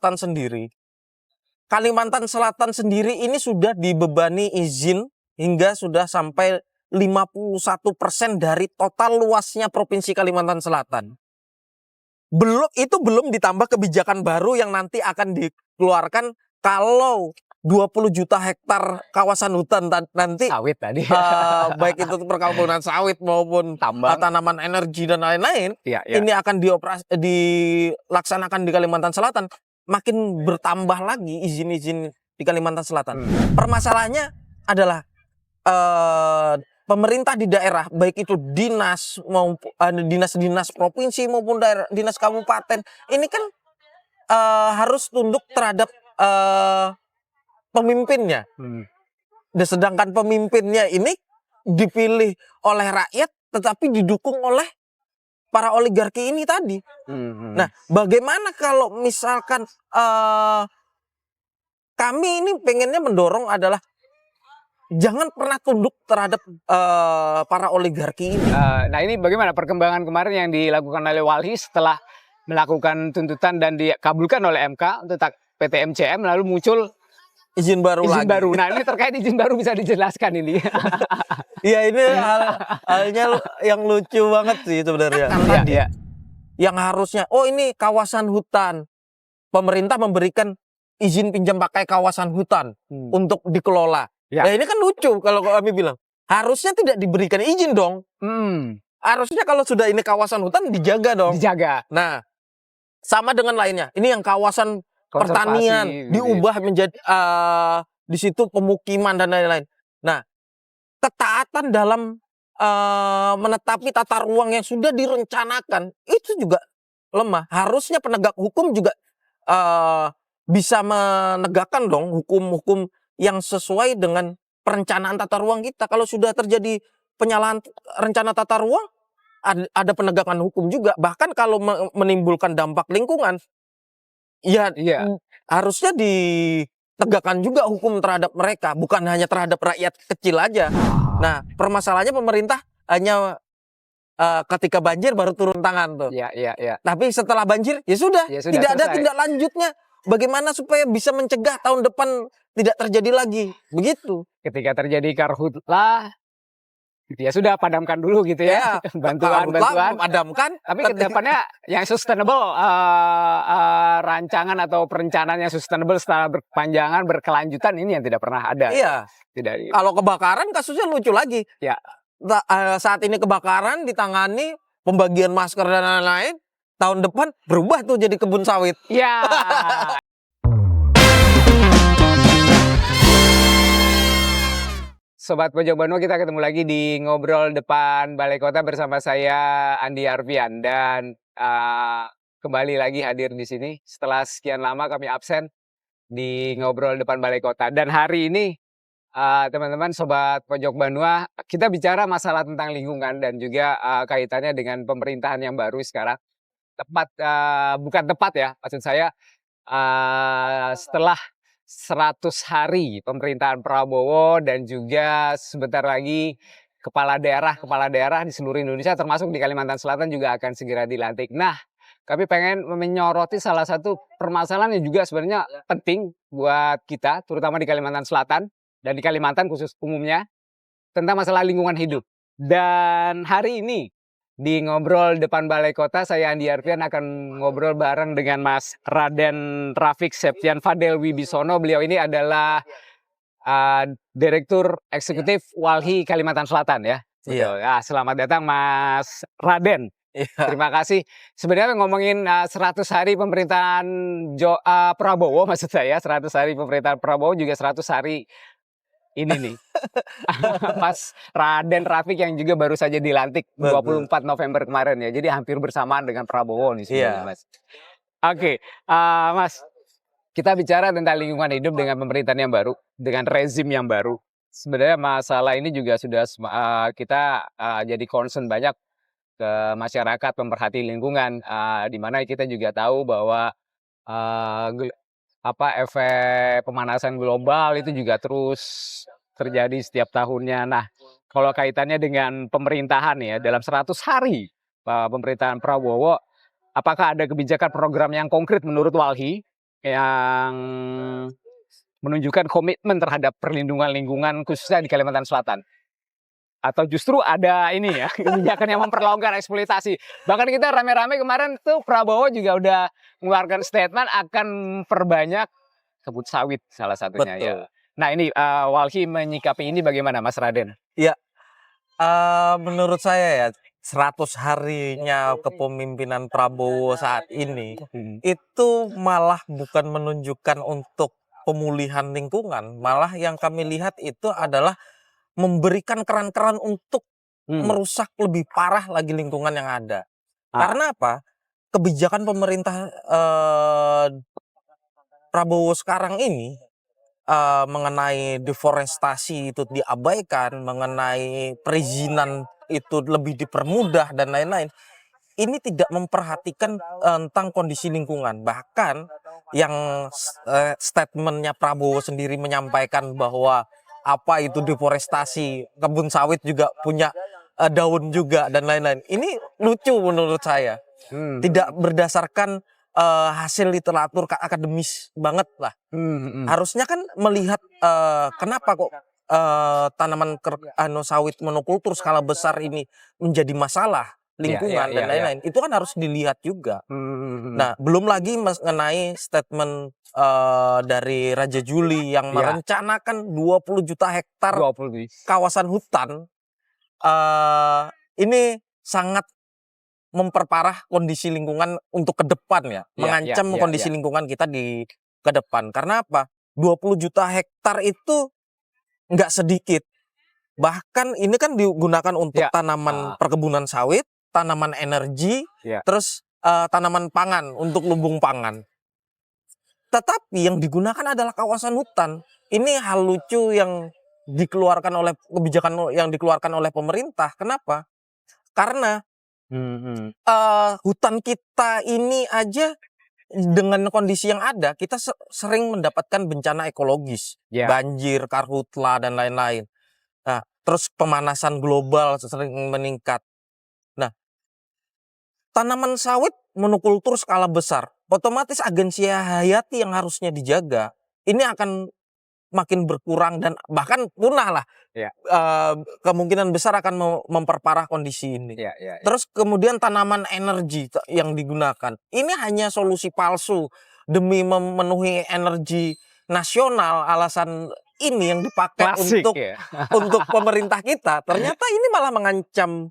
Selatan sendiri. Kalimantan Selatan sendiri ini sudah dibebani izin hingga sudah sampai 51% dari total luasnya Provinsi Kalimantan Selatan. Belum ditambah kebijakan baru yang nanti akan dikeluarkan kalau 20 juta hektar kawasan hutan nanti Sawit tadi. baik itu perkebunan sawit maupun Tambang. tanaman energi dan lain-lain, Ya. ini akan dilaksanakan di Kalimantan Selatan. Makin bertambah lagi izin-izin di Kalimantan Selatan. Permasalahannya adalah pemerintah di daerah, baik itu dinas maupun dinas-dinas provinsi maupun dinas kabupaten, ini kan harus tunduk terhadap pemimpinnya. Dan sedangkan pemimpinnya ini dipilih oleh rakyat, tetapi didukung oleh para oligarki ini tadi. Nah, bagaimana kalau misalkan kami ini pengennya mendorong adalah jangan pernah tunduk terhadap para oligarki ini. Nah, ini bagaimana perkembangan kemarin yang dilakukan oleh Walhi setelah melakukan tuntutan dan dikabulkan oleh MK untuk PT MCM, lalu muncul izin baru. Nah, ini terkait izin baru, bisa dijelaskan ini? Iya, ini halnya yang lucu banget sih sebenarnya. Iya. Yang harusnya, ini kawasan hutan. Pemerintah memberikan izin pinjam pakai kawasan hutan untuk dikelola. Ya. Nah, ini kan lucu kalau kami bilang. Harusnya tidak diberikan izin dong. Harusnya kalau sudah ini kawasan hutan dijaga dong. Dijaga. Nah, sama dengan lainnya. Ini yang kawasan pertanian diubah menjadi di situ pemukiman dan lain-lain. Nah, ketaatan dalam menetapi tata ruang yang sudah direncanakan itu juga lemah. Harusnya penegak hukum juga bisa menegakkan dong hukum-hukum yang sesuai dengan perencanaan tata ruang kita. Kalau sudah terjadi penyalahan rencana tata ruang, ada penegakan hukum juga. Bahkan kalau menimbulkan dampak lingkungan, ya harusnya ditegakkan juga hukum terhadap mereka, bukan hanya terhadap rakyat kecil aja. Nah, permasalahannya pemerintah hanya ketika banjir baru turun tangan tuh. Iya. Tapi setelah banjir ya sudah tidak ada tindak lanjutnya. Bagaimana supaya bisa mencegah tahun depan tidak terjadi lagi? Begitu. Ketika terjadi karhutlah, ya sudah, padamkan dulu gitu ya. Bantuan. Padamkan. Tapi ke depannya yang sustainable, rancangan atau perencanaan yang sustainable setelah berkepanjangan, berkelanjutan, ini yang tidak pernah ada. Iya. Kalau kebakaran kasusnya lucu lagi. Ya. Saat ini kebakaran ditangani, pembagian masker dan lain-lain, tahun depan berubah tuh jadi kebun sawit. Ya. Sobat Pojok Banua, kita ketemu lagi di Ngobrol Depan Balai Kota bersama saya Andi Arfian, dan kembali lagi hadir di sini setelah sekian lama kami absen di Ngobrol Depan Balai Kota. Dan hari ini teman-teman Sobat Pojok Banua, kita bicara masalah tentang lingkungan dan juga kaitannya dengan pemerintahan yang baru sekarang. Bukan tepat ya, maksud saya setelah 100 hari pemerintahan Prabowo dan juga sebentar lagi kepala daerah di seluruh Indonesia termasuk di Kalimantan Selatan juga akan segera dilantik. Nah, kami pengen menyoroti salah satu permasalahan yang juga sebenarnya penting buat kita, terutama di Kalimantan Selatan dan di Kalimantan khusus umumnya, tentang masalah lingkungan hidup. Dan hari ini di Ngobrol Depan Balai Kota, saya Andi Arfian akan ngobrol bareng dengan Mas Raden Rafiq Septian Fadel Wibisono. Beliau ini adalah Direktur Eksekutif Walhi Kalimantan Selatan ya. Iya. Selamat datang Mas Raden. Iya. Terima kasih. Sebenarnya ngomongin 100 hari pemerintahan Prabowo, maksud saya 100 hari pemerintahan Prabowo juga 100 hari ini nih. Mas Raden Rafiq yang juga baru saja dilantik 24 November kemarin ya. Jadi hampir bersamaan dengan Prabowo nih sebenarnya, Mas. Oke, Mas, kita bicara tentang lingkungan hidup dengan pemerintahan yang baru, dengan rezim yang baru. Sebenarnya masalah ini juga sudah kita jadi concern banyak ke masyarakat pemerhati lingkungan, di mana kita juga tahu bahwa efek pemanasan global itu juga terus terjadi setiap tahunnya. Nah, kalau kaitannya dengan pemerintahan ya, dalam 100 hari pemerintahan Prabowo, apakah ada kebijakan program yang konkret menurut Walhi yang menunjukkan komitmen terhadap perlindungan lingkungan khususnya di Kalimantan Selatan? Atau justru ada ini ya, kebijakan yang memperlonggar eksploitasi? Bahkan kita rame-rame kemarin tuh Prabowo juga udah mengeluarkan statement akan memperbanyak kebun sawit salah satunya ya. Betul. Nah ini Walhi menyikapi ini bagaimana Mas Raden? Ya, menurut saya ya 100 harinya kepemimpinan Prabowo saat ini itu malah bukan menunjukkan untuk pemulihan lingkungan, malah yang kami lihat itu adalah memberikan keran-keran untuk merusak lebih parah lagi lingkungan yang ada. Karena apa? Kebijakan pemerintah Prabowo sekarang ini mengenai deforestasi itu diabaikan, mengenai perizinan itu lebih dipermudah dan lain-lain. Ini tidak memperhatikan tentang kondisi lingkungan. Bahkan yang statementnya Prabowo sendiri menyampaikan bahwa apa itu deforestasi, kebun sawit juga punya daun juga dan lain-lain. Ini lucu menurut saya. Tidak berdasarkan hasil literatur akademis banget lah. Harusnya kan melihat kenapa kok tanaman sawit monokultur skala besar ini menjadi masalah lingkungan dan lain-lain. Itu kan harus dilihat juga. Nah, belum lagi mengenai statement dari Raja Juli yang merencanakan 20 juta hektar kawasan hutan. Ini sangat memperparah kondisi lingkungan untuk ke depan ya, mengancam kondisi lingkungan kita di ke depan. Karena apa? 20 juta hektar itu nggak sedikit. Bahkan ini kan digunakan untuk tanaman perkebunan sawit, tanaman energi, terus tanaman pangan untuk lumbung pangan. Tetapi yang digunakan adalah kawasan hutan. Ini hal lucu yang dikeluarkan oleh kebijakan yang dikeluarkan oleh pemerintah. Kenapa? Karena hutan kita ini aja dengan kondisi yang ada, kita sering mendapatkan bencana ekologis, banjir, karhutla dan lain-lain. Nah, terus pemanasan global sering meningkat. Nah, tanaman sawit monokultur skala besar, otomatis agensi hayati yang harusnya dijaga, ini akan makin berkurang dan bahkan punah lah. Kemungkinan besar akan memperparah kondisi ini. Terus kemudian tanaman energi yang digunakan, ini hanya solusi palsu demi memenuhi energi nasional. Alasan ini yang dipakai untuk pemerintah kita. Ternyata ini malah mengancam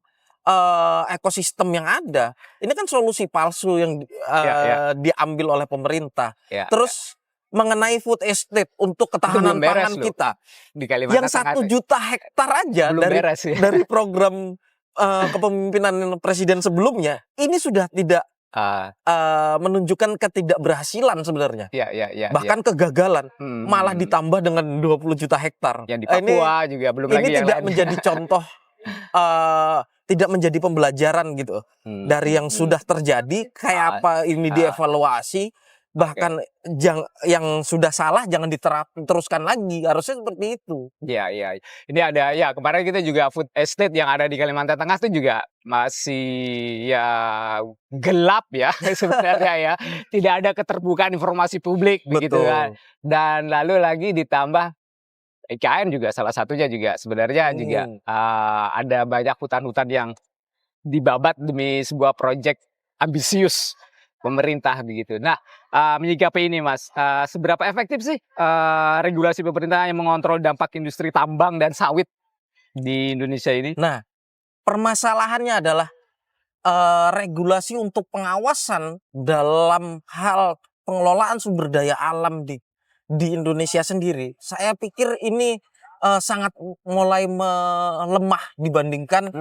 ekosistem yang ada. Ini kan solusi palsu yang diambil oleh pemerintah. Terus mengenai food estate untuk ketahanan pangan kita di yang 1 juta hektar aja dari program kepemimpinan presiden sebelumnya, ini sudah tidak menunjukkan ketidakberhasilan sebenarnya. Bahkan kegagalan, malah ditambah dengan 20 juta hektar. Yang di Papua juga belum lagi yang tidak menjadi contoh, tidak menjadi pembelajaran gitu dari yang sudah terjadi. Kayak apa ini dievaluasi. Bahkan yang sudah salah jangan diteruskan lagi, harusnya seperti itu. Ini ada kemarin kita juga food estate yang ada di Kalimantan Tengah itu juga masih gelap ya sebenarnya ya, tidak ada keterbukaan informasi publik begitu kan. Dan lalu lagi ditambah IKN juga salah satunya juga sebenarnya juga ada banyak hutan-hutan yang dibabat demi sebuah proyek ambisius pemerintah begitu. Nah, menyikapi ini Mas, seberapa efektif sih regulasi pemerintah yang mengontrol dampak industri tambang dan sawit di Indonesia ini? Nah, permasalahannya adalah regulasi untuk pengawasan dalam hal pengelolaan sumber daya alam di Indonesia sendiri. Saya pikir ini sangat mulai melemah dibandingkan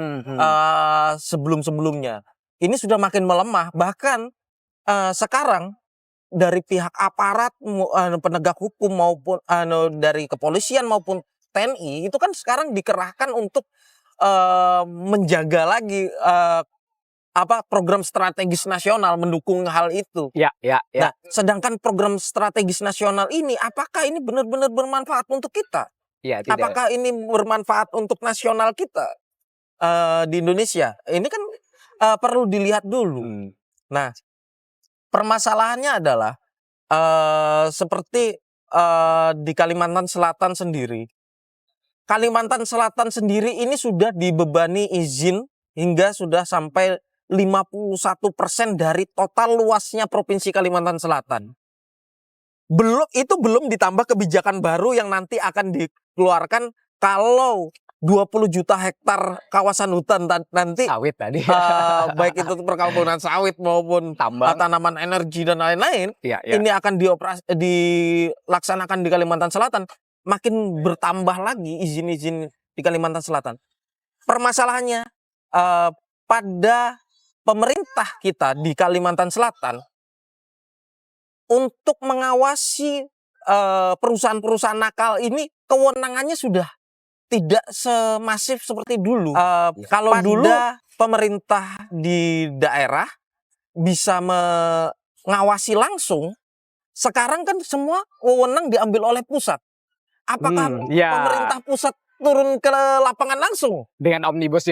sebelum-sebelumnya. Ini sudah makin melemah. Bahkan sekarang dari pihak aparat penegak hukum maupun dari kepolisian maupun TNI itu kan sekarang dikerahkan untuk menjaga lagi program strategis nasional mendukung hal itu. Nah, sedangkan program strategis nasional ini apakah ini benar-benar bermanfaat untuk kita? Tidak. Apakah ini bermanfaat untuk nasional kita di Indonesia? Ini kan perlu dilihat dulu. Nah, permasalahannya adalah seperti di Kalimantan Selatan sendiri. Kalimantan Selatan sendiri ini sudah dibebani izin hingga sudah sampai 51% dari total luasnya Provinsi Kalimantan Selatan. Belum ditambah kebijakan baru yang nanti akan dikeluarkan kalau 20 juta hektar kawasan hutan nanti Sawit tadi. baik itu perkebunan sawit maupun Tambang. tanaman energi dan lain-lain, Iya. ini akan dilaksanakan di Kalimantan Selatan. Makin bertambah lagi izin-izin di Kalimantan Selatan. Permasalahannya pada pemerintah kita di Kalimantan Selatan untuk mengawasi perusahaan-perusahaan nakal ini, kewenangannya sudah tidak semasif seperti dulu. Kalau dulu pemerintah di daerah bisa mengawasi langsung, sekarang kan semua wewenang diambil oleh pusat. Apakah pemerintah pusat turun ke lapangan langsung dengan omnibus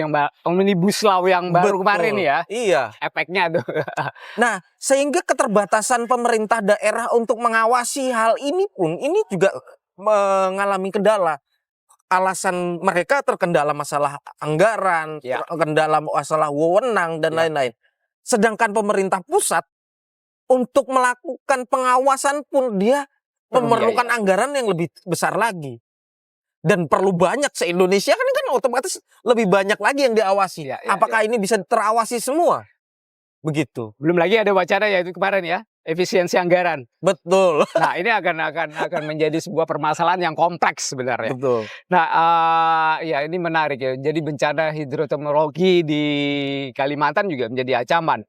law yang baru kemarin ya? Iya. Efeknya tuh. Nah, sehingga keterbatasan pemerintah daerah untuk mengawasi hal ini pun ini juga mengalami kendala. Alasan mereka terkendala masalah anggaran, terkendala masalah wewenang dan lain-lain. Sedangkan pemerintah pusat untuk melakukan pengawasan pun dia memerlukan anggaran yang lebih besar lagi. Dan perlu banyak se-Indonesia kan otomatis lebih banyak lagi yang diawasi. Apakah ini bisa terawasi semua? Begitu. Belum lagi ada wacana yaitu kemarin ya, efisiensi anggaran. Betul. Nah, ini akan menjadi sebuah permasalahan yang kompleks sebenarnya. Betul. Nah, ya ini menarik ya. Jadi bencana hidrometeorologi di Kalimantan juga menjadi ancaman.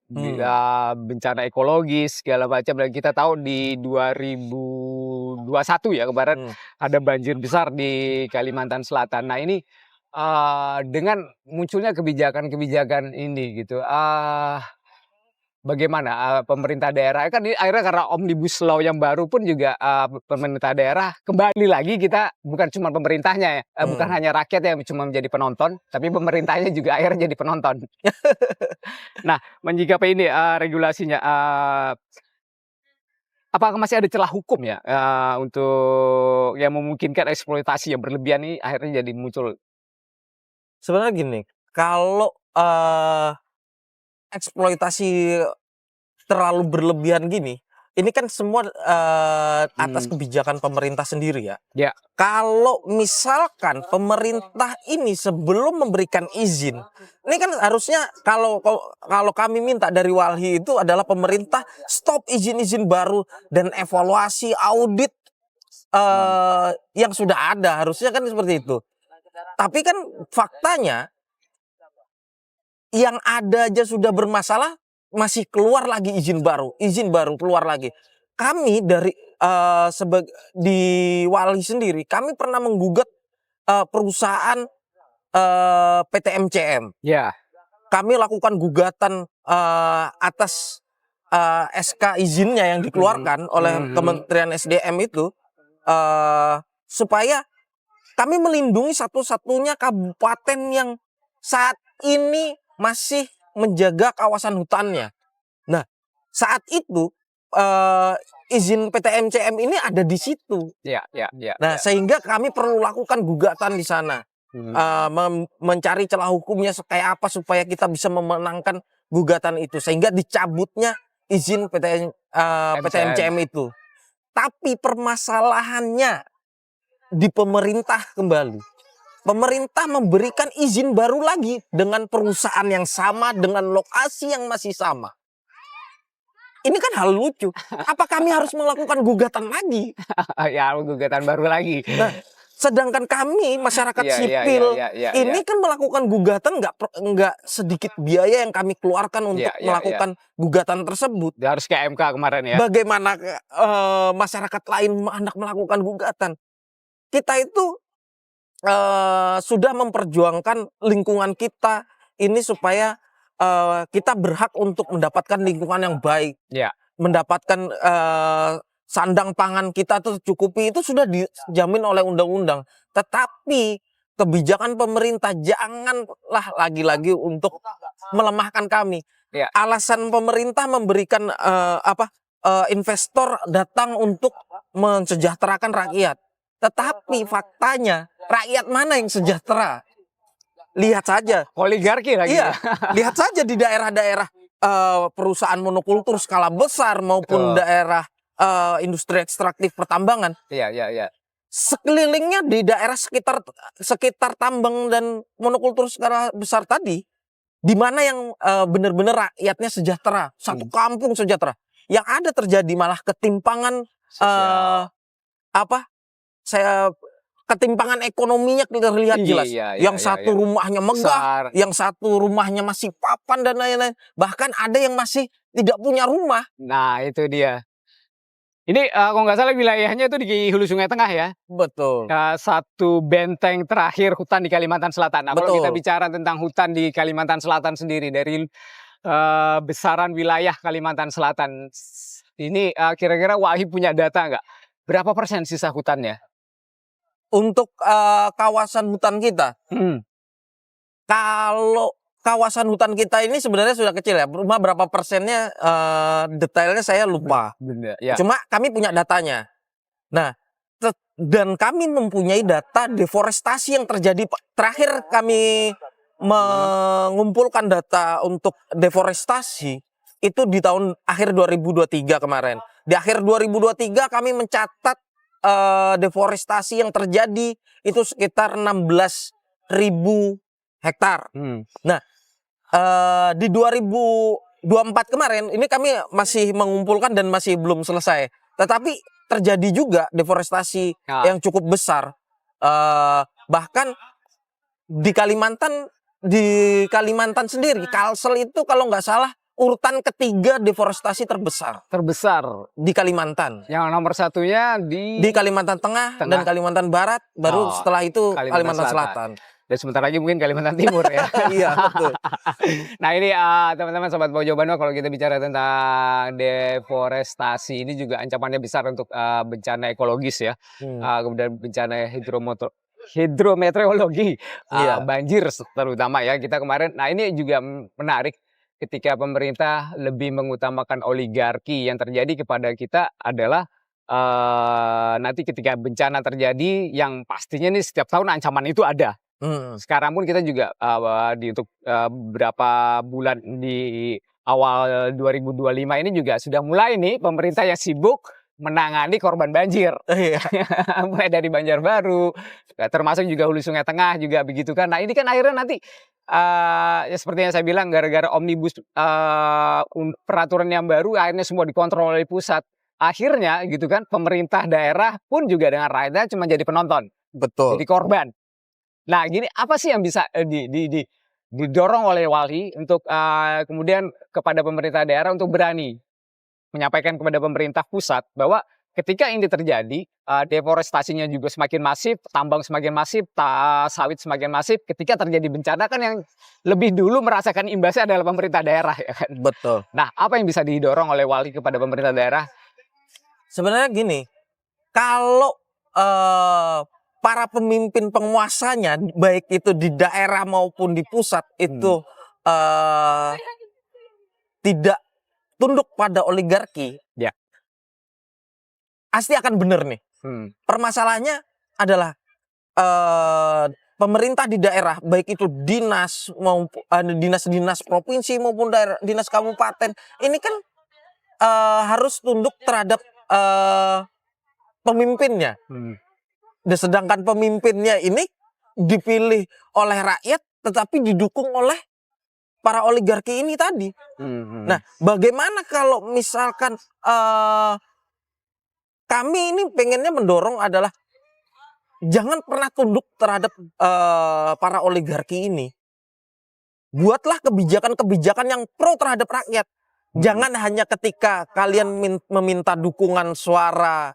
Bencana ekologis segala macam, dan kita tahu di 2021 ya kemarin ada banjir besar di Kalimantan Selatan. Nah, ini dengan munculnya kebijakan-kebijakan ini gitu. Bagaimana pemerintah daerah kan ini akhirnya karena omnibus law yang baru pun juga pemerintah daerah kembali lagi kita bukan cuma pemerintahnya ya, bukan hanya rakyat yang cuma menjadi penonton, tapi pemerintahnya juga akhirnya jadi penonton. Nah, menyikapi ini regulasinya, apakah masih ada celah hukum ya untuk yang memungkinkan eksploitasi yang berlebihan ini akhirnya jadi muncul? Sebenarnya gini, kalau eksploitasi terlalu berlebihan gini, ini kan semua atas kebijakan pemerintah sendiri ya. Ya. Kalau misalkan pemerintah ini sebelum memberikan izin, ini kan harusnya kalau kami minta dari Walhi itu adalah pemerintah stop izin-izin baru dan evaluasi audit yang sudah ada, harusnya kan seperti itu. Tapi kan faktanya yang ada aja sudah bermasalah, masih keluar lagi izin baru keluar lagi. Kami dari di Walhi sendiri, kami pernah menggugat perusahaan PT MCM. Ya. Kami lakukan gugatan atas SK izinnya yang dikeluarkan oleh Kementerian SDM itu, supaya kami melindungi satu-satunya kabupaten yang saat ini masih menjaga kawasan hutannya. Nah, saat itu izin PT MCM ini ada di situ. Ya. Nah, sehingga kami perlu lakukan gugatan di sana, mencari celah hukumnya kayak apa supaya kita bisa memenangkan gugatan itu, sehingga dicabutnya izin PT MCM itu. Tapi permasalahannya di pemerintah kembali. Pemerintah memberikan izin baru lagi dengan perusahaan yang sama, dengan lokasi yang masih sama. Ini kan hal lucu. Apa kami harus melakukan gugatan lagi? Ya, gugatan baru lagi. Nah, sedangkan kami masyarakat sipil ini kan melakukan gugatan nggak sedikit biaya yang kami keluarkan untuk melakukan gugatan tersebut. Harus ke MK kemarin ya. Bagaimana masyarakat lain hendak melakukan gugatan? Kita itu sudah memperjuangkan lingkungan kita ini supaya kita berhak untuk mendapatkan lingkungan yang baik, mendapatkan sandang pangan kita tercukupi, itu sudah dijamin oleh undang-undang. Tetapi kebijakan pemerintah janganlah lagi-lagi untuk melemahkan kami. Alasan pemerintah memberikan investor datang untuk mensejahterakan rakyat. Tetapi faktanya rakyat mana yang sejahtera? Lihat saja. Oligarki lagi. Iya, Ya. lihat saja di daerah-daerah perusahaan monokultur skala besar maupun Betul. daerah industri ekstraktif pertambangan. Iya, iya, iya. Sekelilingnya di daerah sekitar tambang dan monokultur skala besar tadi, di mana yang benar-benar rakyatnya sejahtera, satu kampung sejahtera. Yang ada terjadi malah ketimpangan Sosial. ketimpangan ekonominya terlihat jelas. Iya, Yang satu rumahnya megah, besar. yang satu rumahnya masih papan dan lain-lain. Bahkan ada yang masih tidak punya rumah. Nah, itu dia. Ini kalau nggak salah wilayahnya itu di Hulu Sungai Tengah ya. Betul. Satu benteng terakhir hutan di Kalimantan Selatan. Nah, kalau kita Betul. bicara tentang hutan di Kalimantan Selatan sendiri dari besaran wilayah Kalimantan Selatan, ini kira-kira Wahyu punya data nggak? Berapa persen sisa hutannya? Untuk kawasan hutan kita, kalau kawasan hutan kita ini sebenarnya sudah kecil ya. Berapa persennya detailnya saya lupa. Ya. Cuma kami punya datanya. Nah, dan kami mempunyai data deforestasi yang terjadi. Terakhir kami mengumpulkan data untuk deforestasi itu di tahun akhir 2023 kemarin. Di akhir 2023 kami mencatat deforestasi yang terjadi itu sekitar 16.000 hektar. Nah, di 2024 kemarin ini kami masih mengumpulkan dan masih belum selesai. Tetapi terjadi juga deforestasi yang cukup besar. Bahkan di Kalimantan sendiri, Kalsel itu kalau nggak salah urutan ketiga deforestasi terbesar di Kalimantan. Yang nomor satunya di Kalimantan Tengah dan Kalimantan Barat, baru setelah itu Kalimantan Selatan. Dan sebentar lagi mungkin Kalimantan Timur ya. Iya, betul. Nah, ini teman-teman sobat Pojo Bandung, kalau kita bicara tentang deforestasi ini juga ancamannya besar untuk bencana ekologis ya. Kemudian bencana hidrometeorologi, banjir terutama ya. Kita kemarin, nah ini juga menarik ketika pemerintah lebih mengutamakan oligarki. Yang terjadi kepada kita adalah nanti ketika bencana terjadi yang pastinya nih setiap tahun ancaman itu ada. Sekarang pun kita juga untuk beberapa bulan di awal 2025 ini juga sudah mulai nih pemerintah yang sibuk menangani korban banjir. Mulai dari Banjarbaru, termasuk juga Hulu Sungai Tengah juga begitu kan. Nah, ini kan akhirnya nanti ya seperti yang saya bilang, gara-gara omnibus peraturan yang baru akhirnya semua dikontrol oleh pusat. Akhirnya gitu kan, pemerintah daerah pun juga dengan rakyatnya cuma jadi penonton. Betul. Jadi korban. Nah, gini, apa sih yang bisa didorong oleh Wali untuk kemudian kepada pemerintah daerah untuk berani menyampaikan kepada pemerintah pusat bahwa ketika ini terjadi, deforestasinya juga semakin masif, tambang semakin masif, sawit semakin masif, ketika terjadi bencana kan yang lebih dulu merasakan imbasnya adalah pemerintah daerah ya kan. Betul. Nah, apa yang bisa didorong oleh Wali kepada pemerintah daerah? Sebenarnya gini, kalau para pemimpin penguasanya, baik itu di daerah maupun di pusat, itu tidak tunduk pada oligarki, ya, pasti akan benar nih. Permasalahannya adalah pemerintah di daerah, baik itu dinas maupun dinas-dinas provinsi maupun daerah, dinas kabupaten, ini kan harus tunduk terhadap pemimpinnya. Dan sedangkan pemimpinnya ini dipilih oleh rakyat, tetapi didukung oleh para oligarki ini tadi. Nah, bagaimana kalau misalkan kami ini pengennya mendorong adalah jangan pernah tunduk terhadap para oligarki ini. Buatlah kebijakan-kebijakan yang pro terhadap rakyat. Jangan hanya ketika kalian meminta dukungan suara,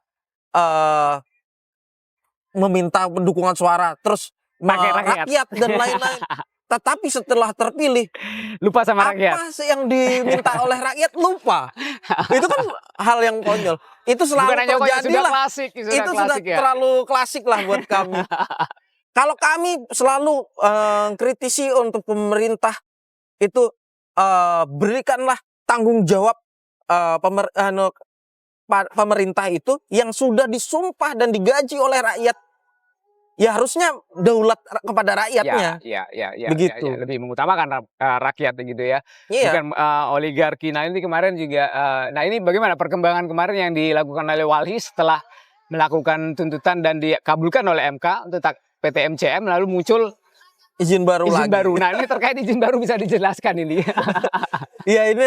terus rakyat dan lain-lain. Tetapi setelah terpilih, lupa sama rakyat. Apa sih yang diminta oleh rakyat, lupa. Itu kan hal yang konyol. Itu selalu terjadi lah. Itu sudah terlalu klasik lah buat kami. Kalau kami selalu kritisi untuk pemerintah itu, berikanlah tanggung jawab pemerintah itu yang sudah disumpah dan digaji oleh rakyat, ya harusnya daulat kepada rakyatnya. Ya, Begitu. lebih mengutamakan rakyat gitu ya. Iya. Bukan oligarki. Nah, ini kemarin juga nah ini bagaimana perkembangan kemarin yang dilakukan oleh Walhi setelah melakukan tuntutan dan dikabulkan oleh MK untuk PT MCM, lalu muncul Izin baru izin lagi. baru. Nah, ini terkait izin baru bisa dijelaskan ini. Iya, ini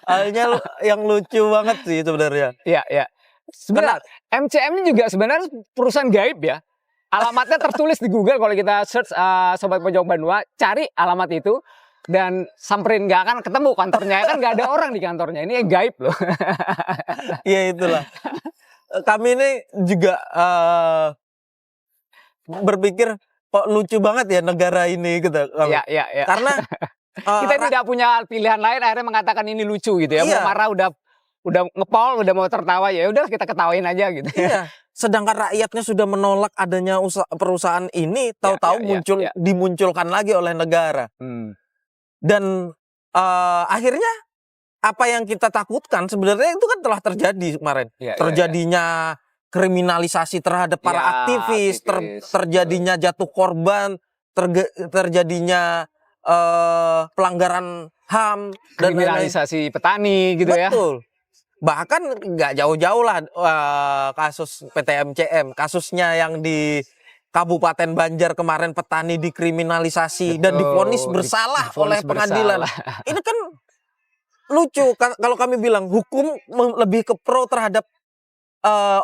halnya yang lucu banget sih sebenarnya. Iya. Sebenarnya MCM ini juga sebenarnya perusahaan gaib ya. Alamatnya tertulis di Google, kalau kita search Sobat Pojok Banua, cari alamat itu dan samperin, nggak akan ketemu kantornya, kan nggak ada orang di kantornya. Ini gaib loh. Iya, itulah. Kami ini juga berpikir kok lucu banget ya negara ini gitu. Iya. Karena kita tidak punya pilihan lain, akhirnya mengatakan ini lucu gitu ya. Iya. Mau marah udah ngepol, udah mau tertawa, ya udah kita ketawain aja gitu. Iya. Sedangkan rakyatnya sudah menolak adanya perusahaan ini, tahu-tahu dimunculkan lagi oleh negara. Dan akhirnya apa yang kita takutkan sebenarnya itu kan telah terjadi kemarin. Terjadinya kriminalisasi terhadap para aktivis, terjadinya jatuh korban, terjadinya pelanggaran HAM dan kriminalisasi petani gitu ya. Betul. Bahkan nggak jauh-jauh lah kasus PT MCM, kasusnya yang di Kabupaten Banjar kemarin, petani dikriminalisasi dan divonis bersalah oleh pengadilan. Ini kan lucu kalau kami bilang hukum lebih ke pro terhadap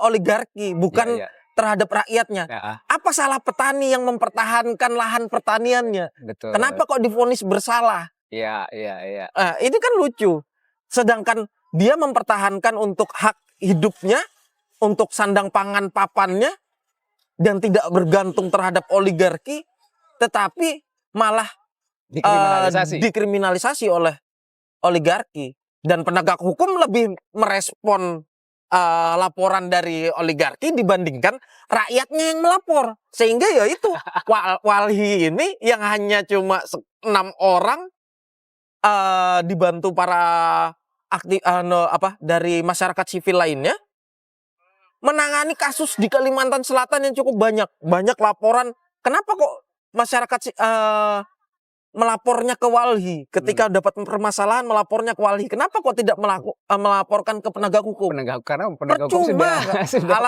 oligarki, bukan terhadap rakyatnya. Apa salah petani yang mempertahankan lahan pertaniannya? Betul. Kenapa kok divonis bersalah? Iya. Ini kan lucu. Sedangkan dia mempertahankan untuk hak hidupnya, untuk sandang pangan papannya, dan tidak bergantung terhadap oligarki, tetapi malah dikriminalisasi oleh oligarki. Dan penegak hukum lebih merespon laporan dari oligarki dibandingkan rakyatnya yang melapor. Sehingga ya itu Walhi ini yang hanya cuma 6 orang dibantu para dari masyarakat sipil lainnya menangani kasus di Kalimantan Selatan yang cukup banyak laporan. Kenapa kok masyarakat melapornya ke Walhi ketika dapat permasalahan, melapornya ke Walhi? Kenapa kok tidak melaporkan ke penegak hukum? Karena penegak hukum sudah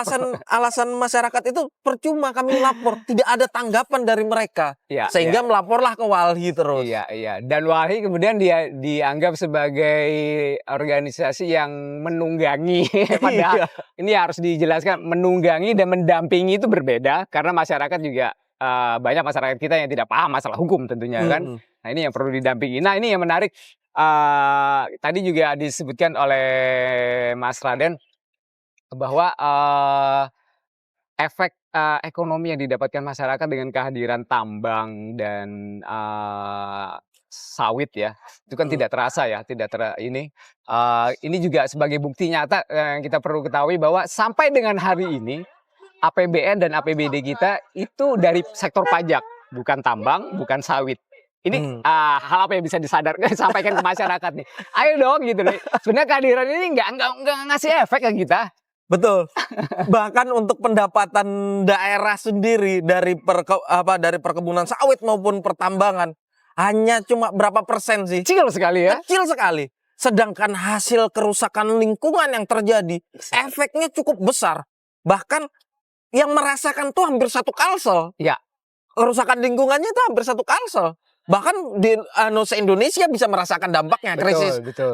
alasan masyarakat itu percuma kami lapor, tidak ada tanggapan dari mereka, sehingga melaporlah ke Walhi terus. Iya. Dan Walhi kemudian dia dianggap sebagai organisasi yang menunggangi. Padahal ini harus dijelaskan, menunggangi dan mendampingi itu berbeda, karena masyarakat juga banyak masyarakat kita yang tidak paham masalah hukum tentunya kan. Nah, ini yang perlu didampingi. Nah, ini yang menarik. Tadi juga disebutkan oleh Mas Raden bahwa efek ekonomi yang didapatkan masyarakat dengan kehadiran tambang dan sawit ya, itu kan tidak terasa ya, ini juga sebagai bukti nyata yang kita perlu ketahui bahwa sampai dengan hari ini APBN dan APBD kita itu dari sektor pajak, bukan tambang, bukan sawit. Ini hal apa yang bisa disampaikan ke masyarakat nih? Ayo dong gitu nih. Sebenarnya kehadiran ini nggak ngasih efek ke kita. Betul. Bahkan untuk pendapatan daerah sendiri dari perkebunan sawit maupun pertambangan hanya cuma berapa persen sih? Kecil sekali ya. Kecil sekali. Sedangkan hasil kerusakan lingkungan yang terjadi, efeknya cukup besar. Bahkan yang merasakan tuh hampir 1 Kalsel. Ya. Kerusakan lingkungannya itu hampir 1 Kalsel. Bahkan di se-Indonesia bisa merasakan dampaknya,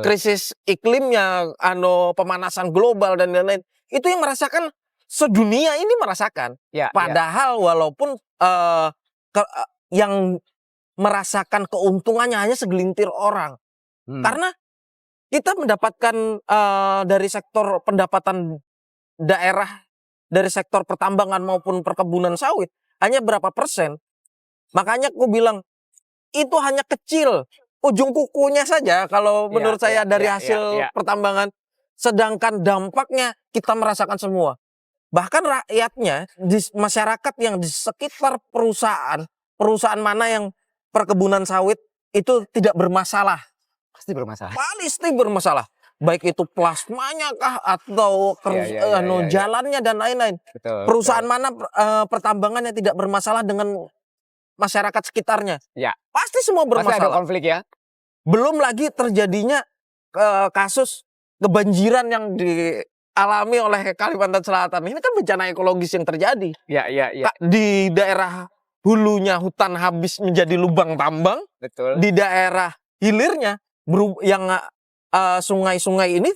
krisis iklimnya, pemanasan global dan lain-lain. Itu yang merasakan sedunia ini merasakan. Padahal walaupun yang merasakan keuntungannya hanya segelintir orang. Karena kita mendapatkan dari sektor pendapatan daerah, dari sektor pertambangan maupun perkebunan sawit hanya berapa persen. Makanya aku bilang itu hanya kecil, ujung kukunya saja kalau menurut saya dari hasil pertambangan. Sedangkan dampaknya kita merasakan semua. Bahkan rakyatnya, di masyarakat yang di sekitar perusahaan mana yang perkebunan sawit itu tidak bermasalah. Pasti bermasalah. Pasti bermasalah. baik itu plasmanya kah atau jalannya dan lain-lain. Betul, Perusahaan mana pertambangan yang tidak bermasalah dengan masyarakat sekitarnya? Ya, Pasti semua pasti ada bermasalah. konflik ya. Belum lagi terjadinya kasus kebanjiran yang dialami oleh Kalimantan Selatan. Ini kan bencana ekologis yang terjadi. Ya. Di daerah hulunya hutan habis menjadi lubang tambang, Betul. di daerah hilirnya yang sungai-sungai ini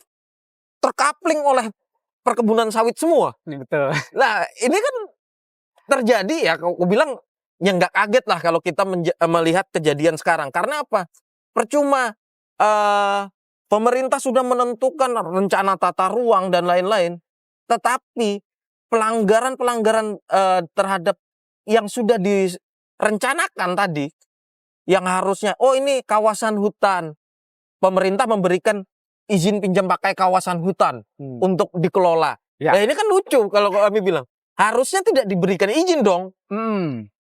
terkapling oleh perkebunan sawit semua. Betul. Nah, ini kan terjadi ya, aku bilang ya nggak kaget lah kalau kita melihat kejadian sekarang. Karena apa? Percuma pemerintah sudah menentukan rencana tata ruang dan lain-lain, tetapi pelanggaran-pelanggaran terhadap yang sudah direncanakan tadi, yang harusnya, oh ini kawasan hutan, pemerintah memberikan izin pinjam pakai kawasan hutan untuk dikelola. Ya. Nah ini kan lucu kalau kami bilang, harusnya tidak diberikan izin dong.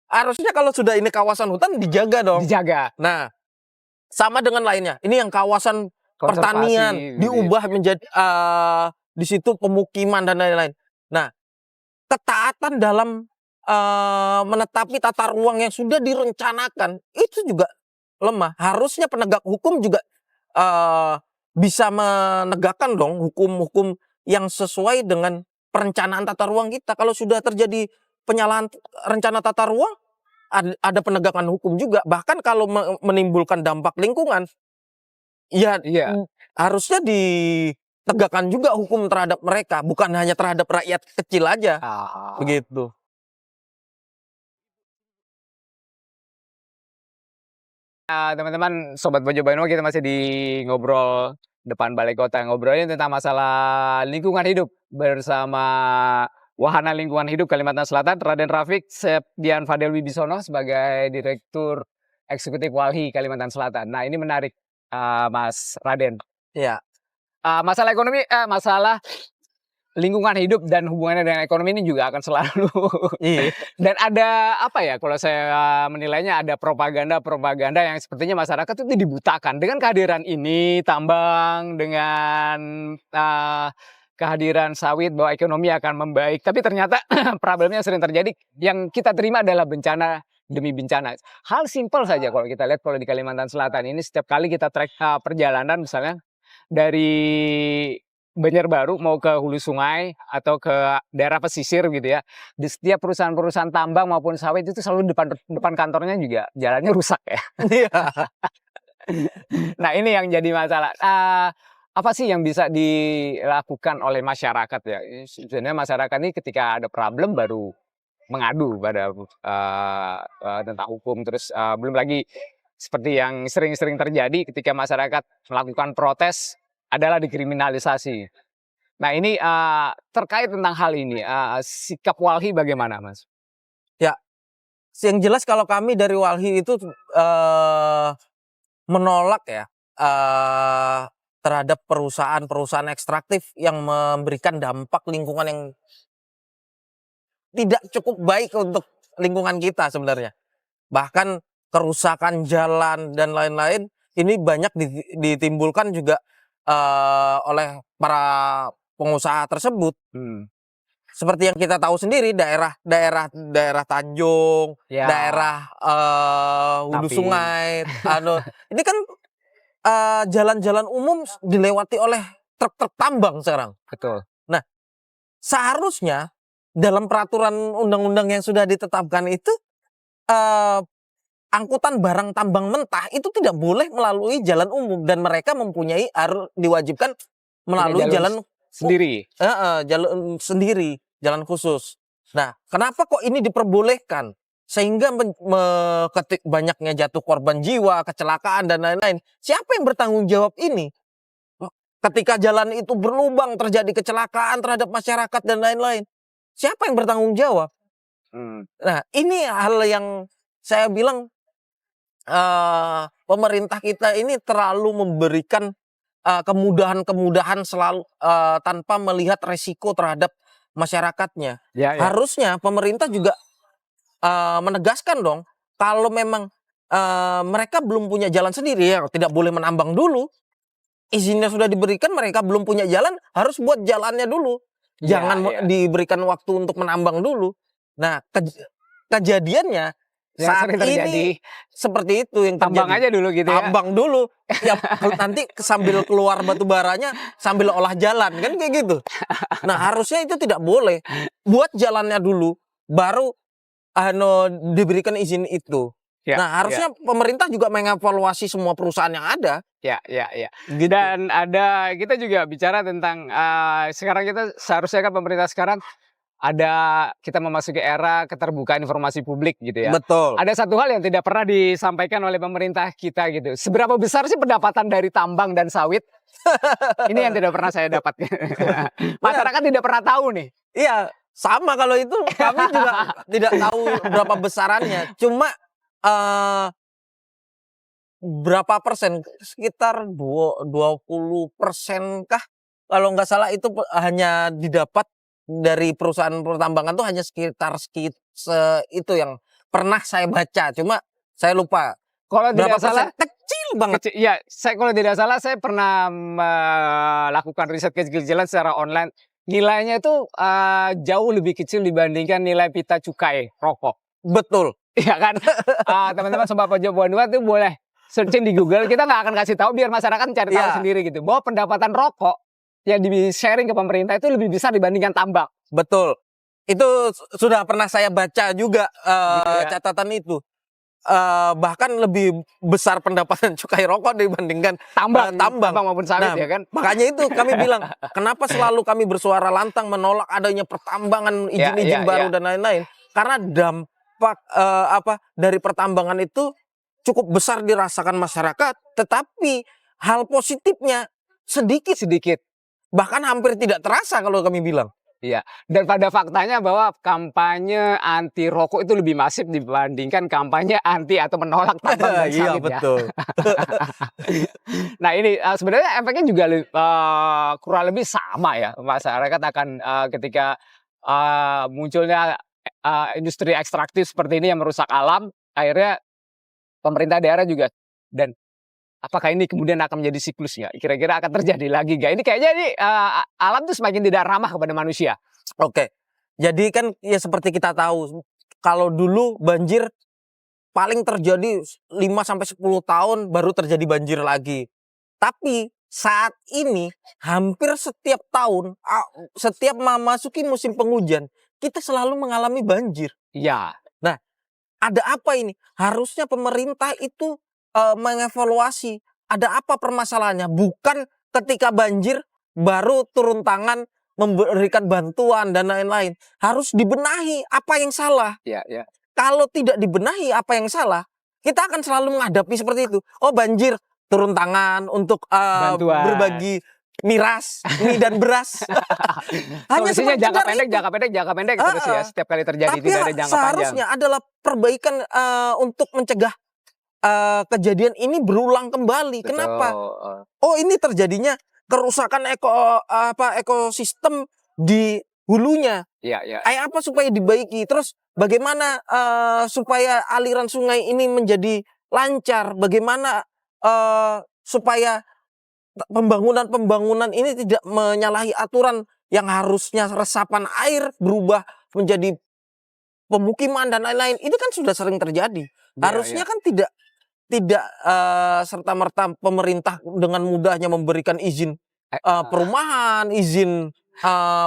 Harusnya kalau sudah ini kawasan hutan dijaga dong. Dijaga. Nah, sama dengan lainnya. Ini yang kawasan pertanian diubah menjadi di situ pemukiman dan lain-lain. Nah, ketaatan dalam menetapi tata ruang yang sudah direncanakan itu juga lemah. Harusnya penegak hukum juga bisa menegakkan dong hukum-hukum yang sesuai dengan perencanaan tata ruang kita. Kalau sudah terjadi penyalahan rencana tata ruang, ada penegakan hukum juga. Bahkan kalau menimbulkan dampak lingkungan, ya harusnya ditegakkan juga hukum terhadap mereka, bukan hanya terhadap rakyat kecil aja. Begitu. Teman-teman, Sobat Bojo Bano, kita masih di ngobrol depan Balai Kota, ngobrolin tentang masalah lingkungan hidup bersama Wahana Lingkungan Hidup Kalimantan Selatan, Raden Rafiq Septian Fadel Wibisono sebagai Direktur Eksekutif Walhi Kalimantan Selatan. Nah, ini menarik, Mas Raden. Ya. Masalah ekonomi, masalah lingkungan hidup dan hubungannya dengan ekonomi ini juga akan selalu. Dan ada apa ya, kalau saya menilainya ada propaganda yang sepertinya masyarakat itu dibutakan dengan kehadiran ini tambang, dengan kehadiran sawit, bahwa ekonomi akan membaik. Tapi ternyata problemnya sering terjadi, yang kita terima adalah bencana demi bencana. Hal simpel saja kalau kita lihat, kalau di Kalimantan Selatan ini setiap kali kita trek perjalanan misalnya dari Banjarbaru mau ke hulu sungai atau ke daerah pesisir gitu ya, di setiap perusahaan-perusahaan tambang maupun sawit itu selalu depan kantornya juga jalannya rusak ya. Nah, ini yang jadi masalah. Apa sih yang bisa dilakukan oleh masyarakat ya? Sebenarnya masyarakat ini ketika ada problem baru mengadu pada tentang hukum, terus belum lagi seperti yang sering-sering terjadi ketika masyarakat melakukan protes adalah dikriminalisasi. Nah, ini terkait tentang hal ini, sikap Walhi bagaimana, Mas? Ya, yang jelas kalau kami dari Walhi itu menolak ya terhadap perusahaan-perusahaan ekstraktif yang memberikan dampak lingkungan yang tidak cukup baik untuk lingkungan kita sebenarnya. Bahkan kerusakan jalan dan lain-lain ini banyak ditimbulkan juga oleh para pengusaha tersebut. Seperti yang kita tahu sendiri, daerah Tanjung, daerah hulu sungai, ini kan jalan-jalan umum dilewati oleh truk-truk tambang sekarang. Betul. Nah, seharusnya dalam peraturan undang-undang yang sudah ditetapkan itu angkutan barang tambang mentah itu tidak boleh melalui jalan umum, dan mereka mempunyai harus diwajibkan melalui jalan sendiri. Jalan sendiri, jalan khusus. Nah, kenapa kok ini diperbolehkan sehingga banyaknya jatuh korban jiwa, kecelakaan dan lain-lain? Siapa yang bertanggung jawab ini? Ketika jalan itu berlubang, terjadi kecelakaan terhadap masyarakat dan lain-lain, siapa yang bertanggung jawab? Nah, ini hal yang saya bilang pemerintah kita ini terlalu memberikan kemudahan-kemudahan selalu tanpa melihat resiko terhadap masyarakatnya. Harusnya pemerintah juga menegaskan dong, kalau memang mereka belum punya jalan sendiri ya tidak boleh menambang dulu. izinnya sudah diberikan, mereka belum punya jalan, harus buat jalannya dulu. Iya, Jangan iya. diberikan waktu untuk menambang dulu. Nah, kejadiannya Yang saat sering terjadi, ini seperti itu yang tambang terjadi. aja dulu gitu ya. Tambang dulu, ya nanti sambil keluar batu baranya sambil olah jalan kan kayak gitu. Nah, harusnya itu tidak boleh. Buat jalannya dulu, baru diberikan izin itu. Ya, Nah, harusnya pemerintah juga mengevaluasi semua perusahaan yang ada. ya. Gitu. Dan kita juga bicara tentang sekarang kita seharusnya kan pemerintah sekarang kita memasuki era keterbukaan informasi publik gitu ya. Betul. Ada satu hal yang tidak pernah disampaikan oleh pemerintah kita gitu. Seberapa besar sih pendapatan dari tambang dan sawit? Ini yang tidak pernah saya dapat. Masyarakat tidak pernah tahu nih. Iya, sama kalau itu kami juga tidak tahu berapa besarannya. Cuma berapa persen? Sekitar 20% kah? Kalau nggak salah itu hanya didapat dari perusahaan pertambangan tuh hanya sekitar itu yang pernah saya baca. Cuma saya lupa Kalau berapa tidak salah, persen. Kecil banget. Iya, kalau tidak salah saya pernah melakukan riset kecil-kecilan secara online. Nilainya itu jauh lebih kecil dibandingkan nilai pita cukai rokok. Betul. Iya kan? Teman-teman Sobat Pojok Bonua tuh boleh searching di Google. Kita nggak akan kasih tahu biar masyarakat cari tahu sendiri gitu. Bahwa pendapatan rokok yang di-sharing ke pemerintah itu lebih besar dibandingkan tambang. Betul. Itu sudah pernah saya baca juga Gitu ya. catatan itu. Bahkan lebih besar pendapatan cukai rokok dibandingkan tambang. maupun sawit ya kan. Makanya itu kami bilang, kenapa selalu kami bersuara lantang menolak adanya pertambangan, izin-izin baru dan lain-lain? Karena dampak dari pertambangan itu cukup besar dirasakan masyarakat, tetapi hal positifnya sedikit. Bahkan hampir tidak terasa kalau kami bilang. Iya, dan pada faktanya bahwa kampanye anti rokok itu lebih masif dibandingkan kampanye anti atau menolak tambang dan sawit. Iya, betul. Nah ini sebenarnya efeknya juga kurang lebih sama ya. Masyarakat akan ketika munculnya industri ekstraktif seperti ini yang merusak alam, akhirnya pemerintah daerah juga. Dan apakah ini kemudian akan menjadi siklusnya? Kira-kira akan terjadi lagi gak? Ini kayaknya alam tuh semakin tidak ramah kepada manusia. Oke, jadi kan ya seperti kita tahu, kalau dulu banjir paling terjadi 5-10 tahun baru terjadi banjir lagi. Tapi saat ini hampir setiap tahun, setiap memasuki musim penghujan, kita selalu mengalami banjir. Iya. Nah, ada apa ini? Harusnya pemerintah itu mengevaluasi ada apa permasalahannya. Bukan ketika banjir baru turun tangan memberikan bantuan dan lain-lain. Harus dibenahi apa yang salah. Iya. Kalau tidak dibenahi apa yang salah, kita akan selalu menghadapi seperti itu. Oh, banjir, turun tangan untuk berbagi miras, mie dan beras. Hanya solusinya jangka pendek terus ya. Setiap kali terjadi tapi tidak ada jangka panjang. Seharusnya adalah perbaikan untuk mencegah kejadian ini berulang kembali. Betul. Kenapa? Oh, ini terjadinya kerusakan ekosistem di hulunya. Iya. Apa supaya dibaiki? Terus bagaimana supaya aliran sungai ini menjadi lancar? Bagaimana supaya pembangunan ini tidak menyalahi aturan yang harusnya resapan air berubah menjadi pemukiman dan lain-lain? Itu kan sudah sering terjadi. Harusnya kan tidak serta-merta pemerintah dengan mudahnya memberikan izin perumahan, izin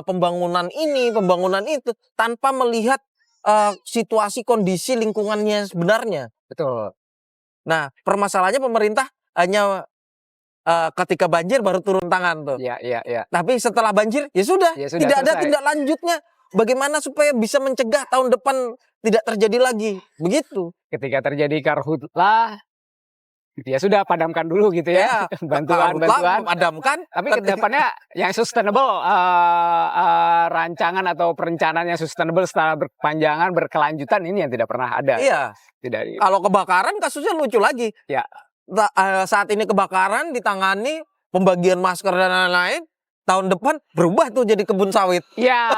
pembangunan ini, pembangunan itu, tanpa melihat situasi kondisi lingkungannya sebenarnya. Betul. Nah, permasalahannya pemerintah hanya ketika banjir baru turun tangan tuh. Iya. Tapi setelah banjir ya sudah tidak ada tindak lanjutnya. Bagaimana supaya bisa mencegah tahun depan tidak terjadi lagi, begitu. Ketika terjadi karhutlah, ya sudah padamkan dulu gitu ya, bantuan. Padamkan. Tapi kedepannya yang sustainable, rancangan atau perencanaan yang sustainable secara berkepanjangan, berkelanjutan ini yang tidak pernah ada. Iya. Tidak. Kalau kebakaran kasusnya lucu lagi. Ya. Saat ini kebakaran ditangani pembagian masker dan lain-lain. Tahun depan berubah tuh jadi kebun sawit. Ya,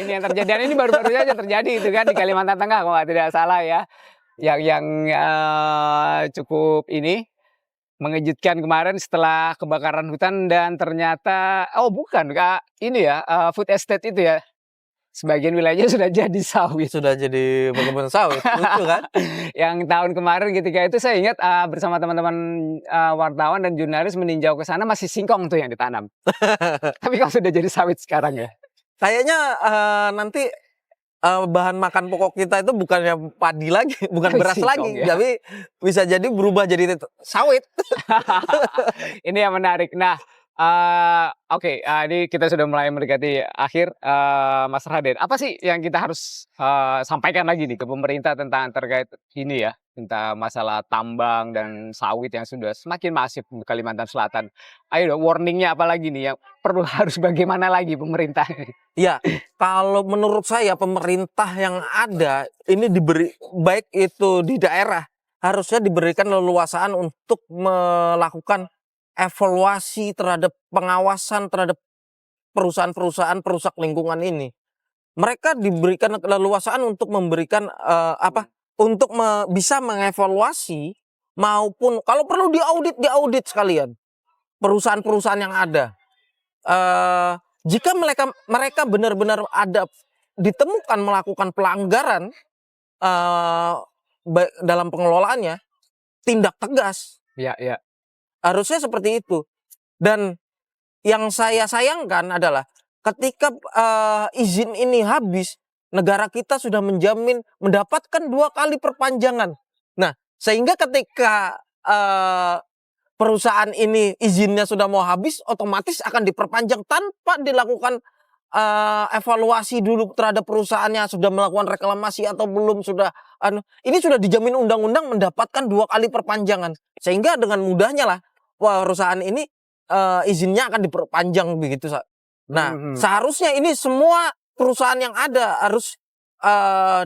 ini yang terjadi. Dan ini baru-baru saja terjadi itu kan di Kalimantan Tengah kalau tidak salah ya. Yang cukup ini mengejutkan kemarin setelah kebakaran hutan dan ternyata bukan Kak, ini ya, food estate itu ya, sebagian wilayahnya sudah jadi sawit. Sudah jadi berkebun sawit, lucu kan? Yang tahun kemarin ketika itu saya ingat, bersama teman-teman, wartawan dan jurnalis meninjau ke sana masih singkong tuh yang ditanam. Tapi kok sudah jadi sawit sekarang ya? Kayaknya nanti bahan makan pokok kita itu bukannya padi lagi, bukan beras Singkong lagi, ya. tapi bisa jadi berubah jadi sawit. Ini yang menarik. Nah, oke, ini kita sudah mulai mendekati akhir, Mas Raden. Apa sih yang kita harus, sampaikan lagi nih ke pemerintah tentang terkait ini ya, tentang masalah tambang dan sawit yang sudah semakin masif di Kalimantan Selatan. Ayo dong, warning-nya apa lagi nih yang perlu harus bagaimana lagi pemerintah? Ya, kalau menurut saya pemerintah yang ada ini diberi, baik itu di daerah, harusnya diberikan leluasaan untuk melakukan evaluasi terhadap pengawasan terhadap perusahaan-perusahaan perusak lingkungan ini. Mereka diberikan keleluasaan untuk memberikan untuk bisa mengevaluasi maupun kalau perlu diaudit sekalian perusahaan-perusahaan yang ada. Jika mereka benar-benar ada ditemukan melakukan pelanggaran dalam pengelolaannya, tindak tegas. Ya, ya. Harusnya seperti itu. Dan yang saya sayangkan adalah ketika izin ini habis, negara kita sudah menjamin mendapatkan 2 kali perpanjangan. Nah, sehingga ketika perusahaan ini izinnya sudah mau habis, otomatis akan diperpanjang tanpa dilakukan evaluasi dulu terhadap perusahaannya, sudah melakukan reklamasi atau belum, sudah ini sudah dijamin undang-undang mendapatkan 2 kali perpanjangan. Sehingga dengan mudahnya lah perusahaan ini izinnya akan diperpanjang begitu. Nah, seharusnya ini semua perusahaan yang ada harus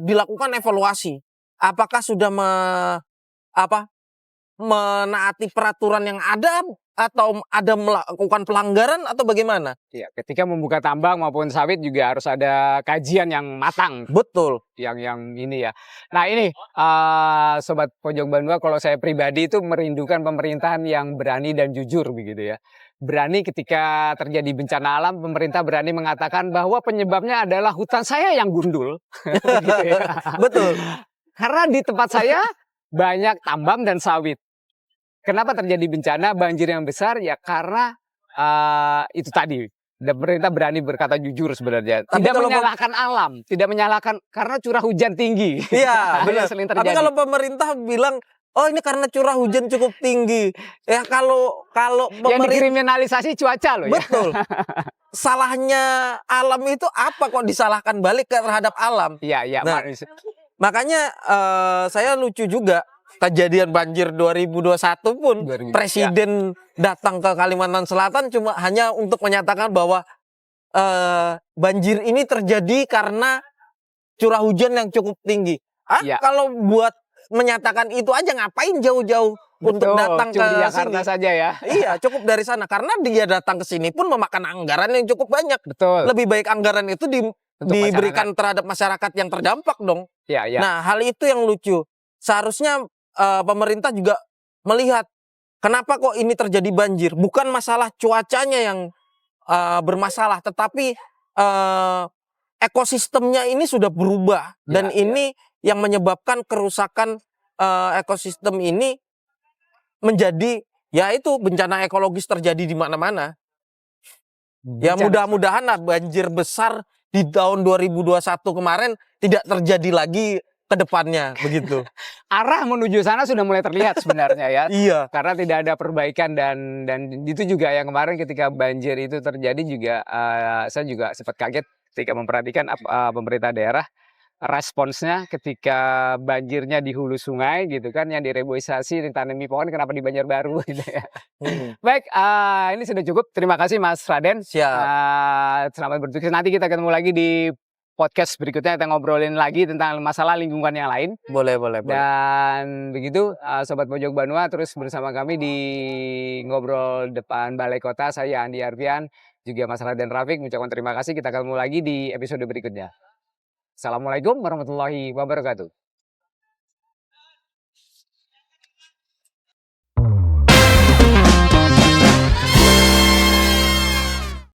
dilakukan evaluasi. Apakah sudah menaati peraturan yang ada atau ada melakukan pelanggaran atau bagaimana? Ya, ketika membuka tambang maupun sawit juga harus ada kajian yang matang. Betul. Yang ini ya. Nah ini, Sobat Pojok Bandua, kalau saya pribadi itu merindukan pemerintahan yang berani dan jujur begitu ya. Berani ketika terjadi bencana alam, pemerintah berani mengatakan bahwa penyebabnya adalah hutan saya yang gundul. Gitu ya. Betul. Karena di tempat saya banyak tambang dan sawit. Kenapa terjadi bencana banjir yang besar? Ya karena itu tadi. Dan pemerintah berani berkata jujur sebenarnya. Tapi tidak kalau menyalahkan alam, tidak menyalahkan karena curah hujan tinggi. Iya, benar. Sering Tapi terjadi. kalau pemerintah bilang, oh ini karena curah hujan cukup tinggi. Ya kalau Yang dikriminalisasi cuaca loh ya. Betul. Salahnya alam itu apa kok disalahkan balik terhadap alam? Iya, iya. Nah, makanya saya lucu juga. Kejadian banjir 2021 pun presiden datang ke Kalimantan Selatan cuma hanya untuk menyatakan bahwa banjir ini terjadi karena curah hujan yang cukup tinggi. Kalau buat menyatakan itu aja ngapain jauh-jauh untuk datang ke Jakarta sini saja ya. Iya, cukup dari sana karena dia datang ke sini pun memakan anggaran yang cukup banyak. Betul. Lebih baik anggaran itu diberikan terhadap masyarakat yang terdampak dong. Iya, iya. Nah, hal itu yang lucu. Seharusnya pemerintah juga melihat kenapa kok ini terjadi banjir. Bukan masalah cuacanya yang bermasalah, tetapi ekosistemnya ini sudah berubah. Dan ini yang menyebabkan kerusakan ekosistem ini menjadi, ya itu bencana ekologis terjadi di mana-mana. Ya mudah-mudahan lah banjir besar di tahun 2021 kemarin tidak terjadi lagi ke depannya begitu. Arah menuju sana sudah mulai terlihat sebenarnya ya. Iya. Karena tidak ada perbaikan dan itu juga yang kemarin ketika banjir itu terjadi juga saya juga sempat kaget ketika memperhatikan pemerintah daerah responsnya ketika banjirnya di hulu sungai gitu kan, yang direboisasi ditanami pohon, kenapa di Banjarbaru gitu ya. Baik, ini sudah cukup. Terima kasih Mas Raden. Siap. Selamat bertugas. Nanti kita ketemu lagi di podcast berikutnya, kita ngobrolin lagi tentang masalah lingkungan yang lain. Boleh. Dan begitu, Sobat Pojok Bandua terus bersama kami di Ngobrol Depan Balai Kota. Saya Andi Arfian, juga Mas Raden Rafiq, mengucapkan terima kasih. Kita ketemu lagi di episode berikutnya. Assalamualaikum warahmatullahi wabarakatuh.